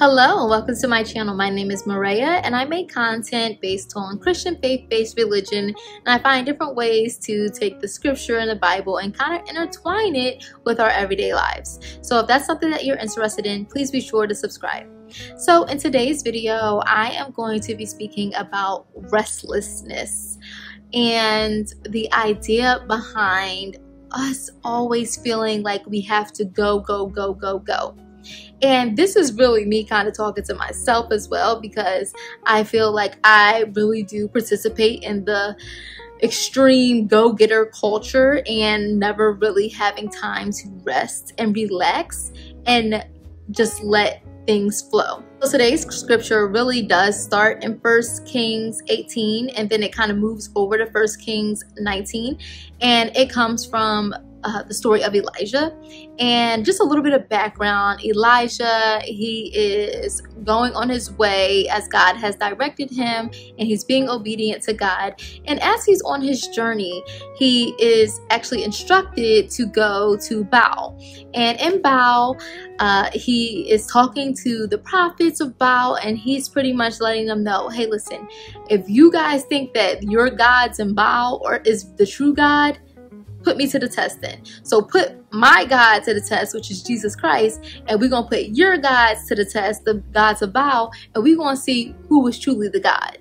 Hello, welcome to my channel. My name is Maria and I make content based on Christian faith-based religion, and I find different ways to take the scripture and the Bible and kind of intertwine it with our everyday lives. So if that's something that you're interested in, please be sure to subscribe. So in today's video, I am going to be speaking about restlessness and the idea behind us always feeling like we have to go. And this is really me kind of talking to myself as well, because I feel like I really do participate in the extreme go-getter culture and never really having time to rest and relax and just let things flow. So today's scripture really does start in 1 Kings 18 and then it kind of moves over to 1 Kings 19, and it comes from the story of Elijah. And just a little bit of background: Elijah, he is going on his way as God has directed him, and he's being obedient to God. And as he's on his journey, he is actually instructed to go to Baal. And in Baal, he is talking to the prophets of Baal, and he's pretty much letting them know, hey, listen, if you guys think that your gods in Baal or is the true God, put me to the test then. So put my God to the test, which is Jesus Christ, and we're going to put your gods to the test, the gods of Baal, and we're going to see who was truly the God.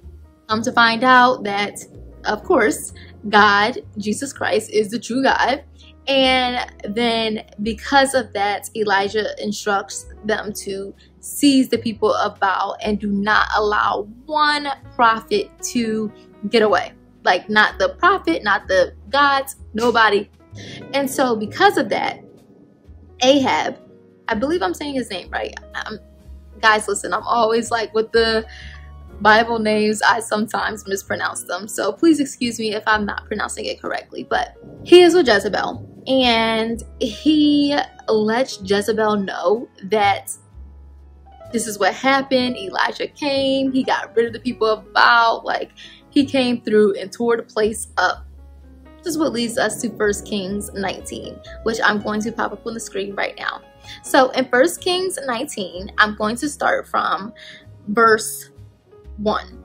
To find out that, of course, God, Jesus Christ, is the true God. And then because of that, Elijah instructs them to seize the people of Baal and do not allow one prophet to get away. Like, not the prophet, not the gods, nobody. And so because of that, Ahab, I believe I'm saying his name right. Guys, listen, I'm always like with the Bible names, I sometimes mispronounce them. So please excuse me if I'm not pronouncing it correctly. But he is with Jezebel, and he lets Jezebel know that this is what happened. Elijah came, he got rid of the people of Baal, like he came through and tore the place up. This is what leads us to 1 Kings 19, which I'm going to pop up on the screen right now. So in 1 Kings 19, I'm going to start from verse 1.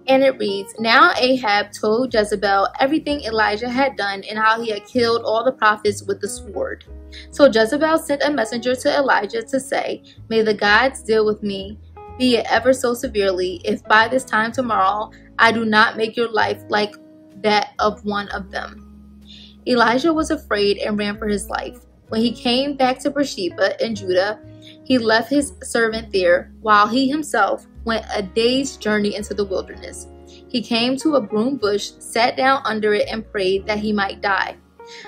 And it reads, Now Ahab told Jezebel everything Elijah had done and how he had killed all the prophets with the sword. So Jezebel sent a messenger to Elijah to say, May the gods deal with me, be it ever so severely, if by this time tomorrow I do not make your life like that of one of them. Elijah was afraid and ran for his life. When he came back to Beersheba in Judah, he left his servant there, while he himself went a day's journey into the wilderness. He came to a broom bush, sat down under it, and prayed that he might die.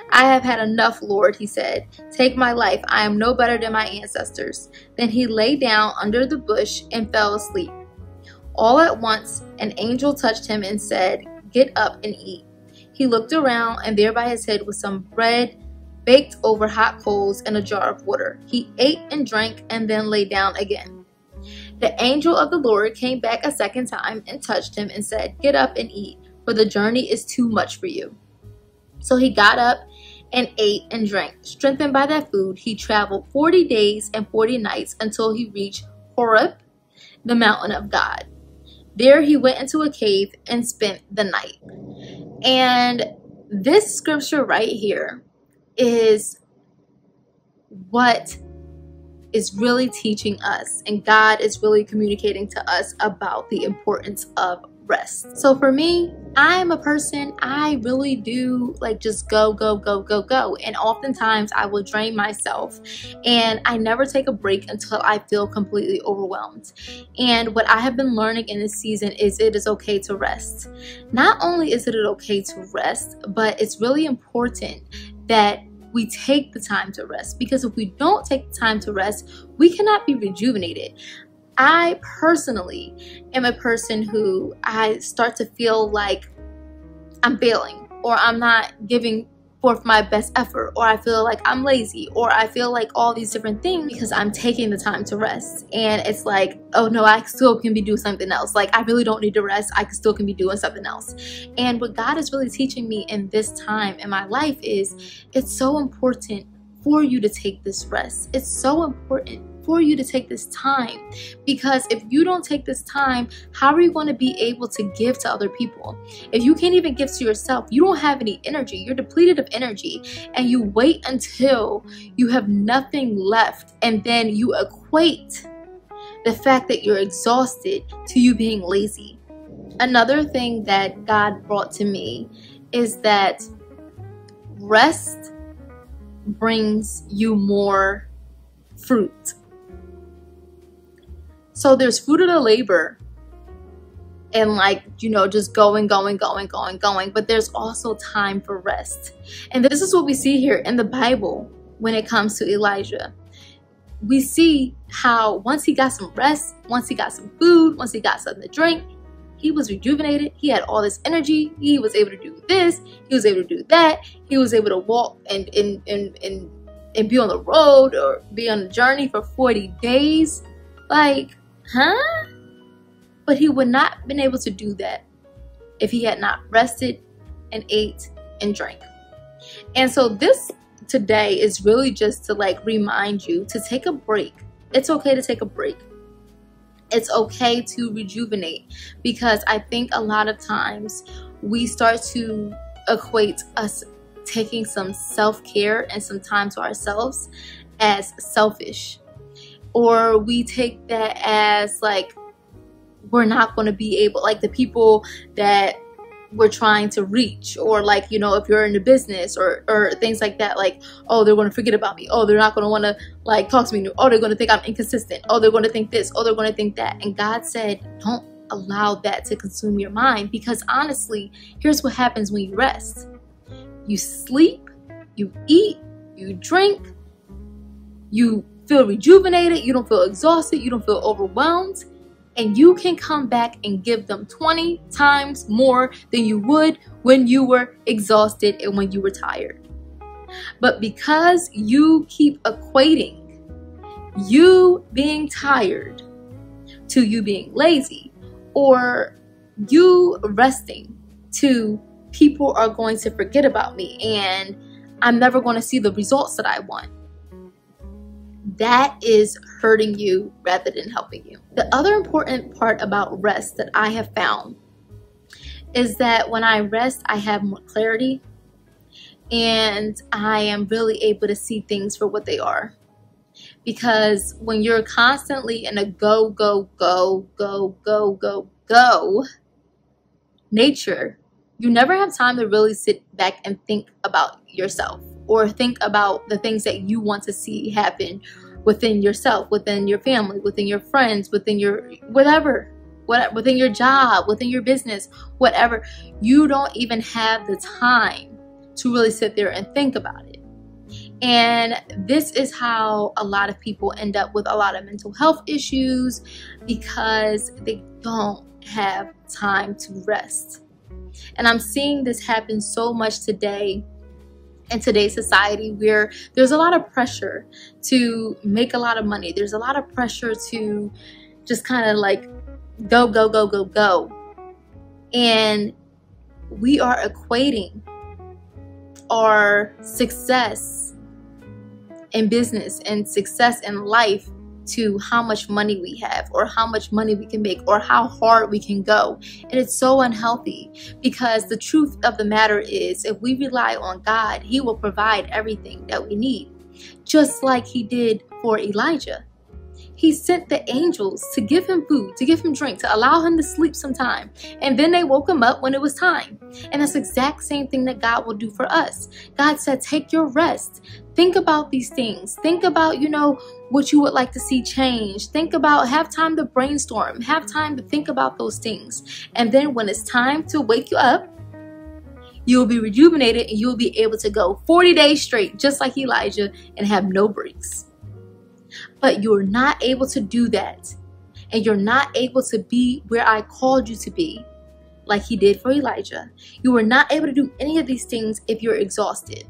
I have had enough, Lord, he said. Take my life. I am no better than my ancestors. Then he lay down under the bush and fell asleep. All at once, an angel touched him and said, Get up and eat. He looked around, and there by his head was some bread baked over hot coals and a jar of water. He ate and drank and then lay down again. The angel of the Lord came back a second time and touched him and said, Get up and eat, for the journey is too much for you. So he got up and ate and drank. Strengthened by that food, he traveled 40 days and 40 nights until he reached Horeb, the mountain of God. There he went into a cave and spent the night. And this scripture right here is what is really teaching us, and God is really communicating to us about the importance of rest. So for me, I am a person, I really do like just go. And oftentimes I will drain myself and I never take a break until I feel completely overwhelmed. And what I have been learning in this season is it is okay to rest. Not only is it okay to rest, but it's really important that we take the time to rest, because if we don't take the time to rest, we cannot be rejuvenated. I personally am a person who I start to feel like I'm failing, or I'm not giving forth my best effort, or I feel like I'm lazy, or I feel like all these different things because I'm taking the time to rest. And it's like, oh no, I still can be doing something else. Like, I really don't need to rest. I still can be doing something else. And what God is really teaching me in this time in my life is it's so important for you to take this rest. It's so important for you to take this time, because if you don't take this time, how are you going to be able to give to other people? If you can't even give to yourself, you don't have any energy, you're depleted of energy, and you wait until you have nothing left, and then you equate the fact that you're exhausted to you being lazy. Another thing that God brought to me is that rest brings you more fruit. So there's fruit of the labor and just going, but there's also time for rest. And this is what we see here in the Bible when it comes to Elijah. We see how once he got some rest, once he got some food, once he got something to drink, he was rejuvenated. He had all this energy. He was able to do this. He was able to do that. He was able to walk and be on the road or be on a journey for 40 days. But he would not have been able to do that if he had not rested and ate and drank. And so this today is really just to remind you to take a break. It's okay to take a break. It's okay to rejuvenate, because I think a lot of times we start to equate us taking some self-care and some time to ourselves as selfish, or we take that as we're not going to be able, the people that we're trying to reach, or if you're in the business or things like that, oh, they're going to forget about me, oh, they're not going to want to talk to me, oh, they're going to think I'm inconsistent, oh, they're going to think this, oh, they're going to think that. And God said, don't allow that to consume your mind, because honestly, here's what happens when you rest. You sleep, you eat, you drink, you feel rejuvenated, you don't feel exhausted, you don't feel overwhelmed, and you can come back and give them 20 times more than you would when you were exhausted and when you were tired. But because you keep equating you being tired to you being lazy, or you resting to people are going to forget about me and I'm never going to see the results that I want, that is hurting you rather than helping you. The other important part about rest that I have found is that when I rest, I have more clarity and I am really able to see things for what they are. Because when you're constantly in a go nature, you never have time to really sit back and think about yourself, or think about the things that you want to see happen within yourself, within your family, within your friends, within your within your job, within your business, whatever. You don't even have the time to really sit there and think about it. And this is how a lot of people end up with a lot of mental health issues, because they don't have time to rest. And I'm seeing this happen so much today in today's society, where there's a lot of pressure to make a lot of money. There's a lot of pressure to just kind of go. And we are equating our success in business and success in life to how much money we have, or how much money we can make, or how hard we can go. And it's so unhealthy, because the truth of the matter is, if we rely on God, He will provide everything that we need, just like He did for Elijah. He sent the angels to give him food, to give him drink, to allow him to sleep sometime. And then they woke him up when it was time. And that's the exact same thing that God will do for us. God said, take your rest. Think about these things. Think about, what you would like to see change. Think about, have time to brainstorm. Have time to think about those things. And then when it's time to wake you up, you'll be rejuvenated and you'll be able to go 40 days straight, just like Elijah, and have no breaks. But you're not able to do that. And you're not able to be where I called you to be, like He did for Elijah. You are not able to do any of these things if you're exhausted.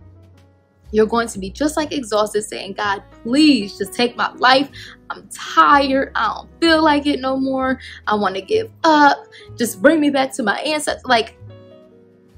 You're going to be just like exhausted, saying, God, please just take my life. I'm tired. I don't feel like it no more. I want to give up. Just bring me back to my ancestors.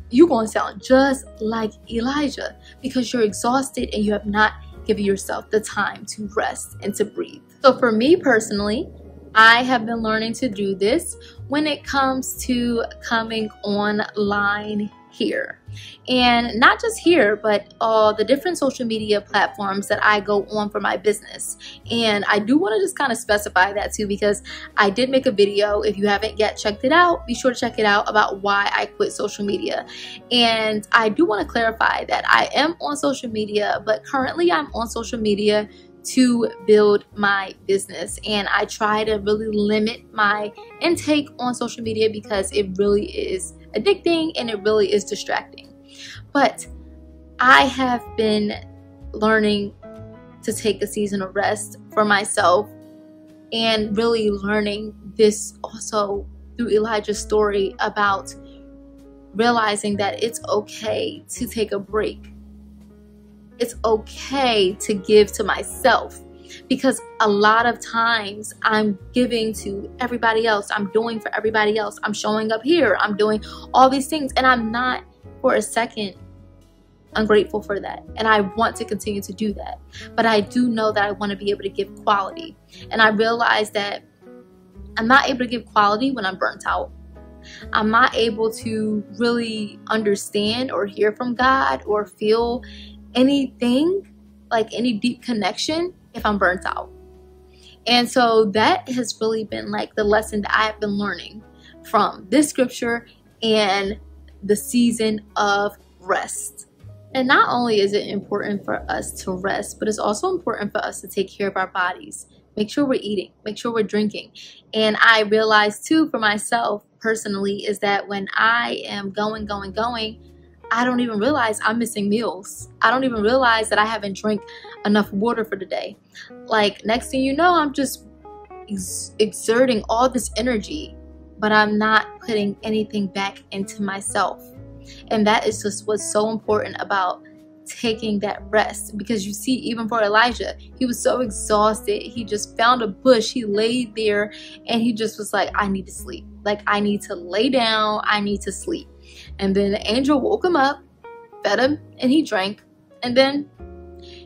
You're going to sound just like Elijah, because you're exhausted and you have not given yourself the time to rest and to breathe. So for me personally, I have been learning to do this when it comes to coming online here. And not just here, but all the different social media platforms that I go on for my business. And I do want to just kind of specify that too, because I did make a video. If you haven't yet checked it out, be sure to check it out about why I quit social media. And I do want to clarify that I am on social media, but currently I'm on social media to build my business, and I try to really limit my intake on social media because it really is addicting and it really is distracting. But I have been learning to take a season of rest for myself, and really learning this also through Elijah's story about realizing that it's okay to take a break. It's okay to give to myself, because a lot of times I'm giving to everybody else. I'm doing for everybody else. I'm showing up here. I'm doing all these things, and I'm not for a second ungrateful for that. And I want to continue to do that. But I do know that I want to be able to give quality. And I realize that I'm not able to give quality when I'm burnt out. I'm not able to really understand or hear from God or feel anything like any deep connection if I'm burnt out. And so that has really been like the lesson that I have been learning from this scripture and the season of rest. And not only is it important for us to rest, but it's also important for us to take care of our bodies. Make sure we're eating, make sure we're drinking. And I realized too for myself personally is that when I am going, I don't even realize I'm missing meals. I don't even realize that I haven't drank enough water for the day. Like, next thing you know, I'm just exerting all this energy, but I'm not putting anything back into myself. And that is just what's so important about taking that rest. Because you see, even for Elijah, he was so exhausted. He just found a bush. He laid there and he just was like, I need to sleep. Like, I need to lay down. I need to sleep. And then the angel woke him up, fed him, and he drank. And then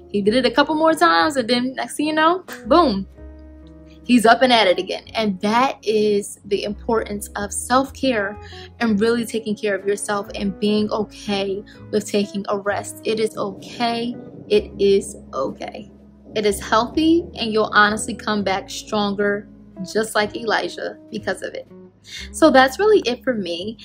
he did it a couple more times. And then next thing you know, boom, he's up and at it again. And that is the importance of self-care and really taking care of yourself and being okay with taking a rest. It is okay. It is okay. It is healthy, and you'll honestly come back stronger, just like Elijah, because of it. So that's really it for me.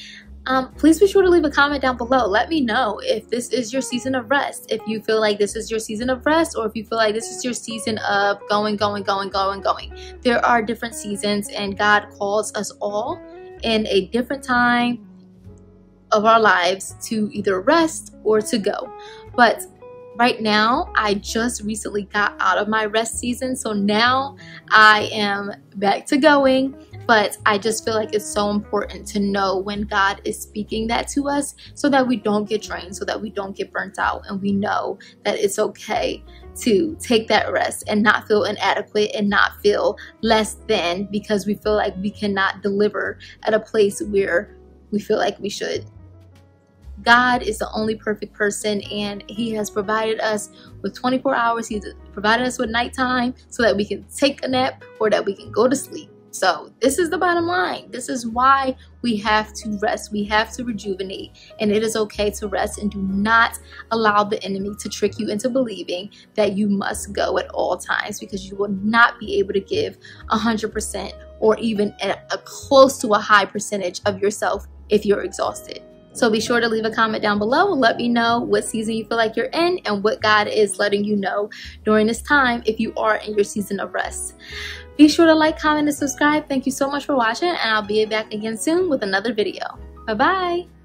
Please be sure to leave a comment down below. Let me know if this is your season of rest, if you feel like this is your season of rest, or if you feel like this is your season of going. There are different seasons, and God calls us all in a different time of our lives to either rest or to go. But right now, I just recently got out of my rest season, so now I am back to going. But I just feel like it's so important to know when God is speaking that to us, so that we don't get drained, so that we don't get burnt out, and we know that it's okay to take that rest and not feel inadequate and not feel less than because we feel like we cannot deliver at a place where we feel like we should. God is the only perfect person, and he has provided us with 24 hours. He's provided us with nighttime so that we can take a nap or that we can go to sleep. So this is the bottom line. This is why we have to rest. We have to rejuvenate, and it is okay to rest. And do not allow the enemy to trick you into believing that you must go at all times, because you will not be able to give 100% or even a close to a high percentage of yourself if you're exhausted. So be sure to leave a comment down below and let me know what season you feel like you're in and what God is letting you know during this time if you are in your season of rest. Be sure to like, comment, and subscribe. Thank you so much for watching, and I'll be back again soon with another video. Bye-bye.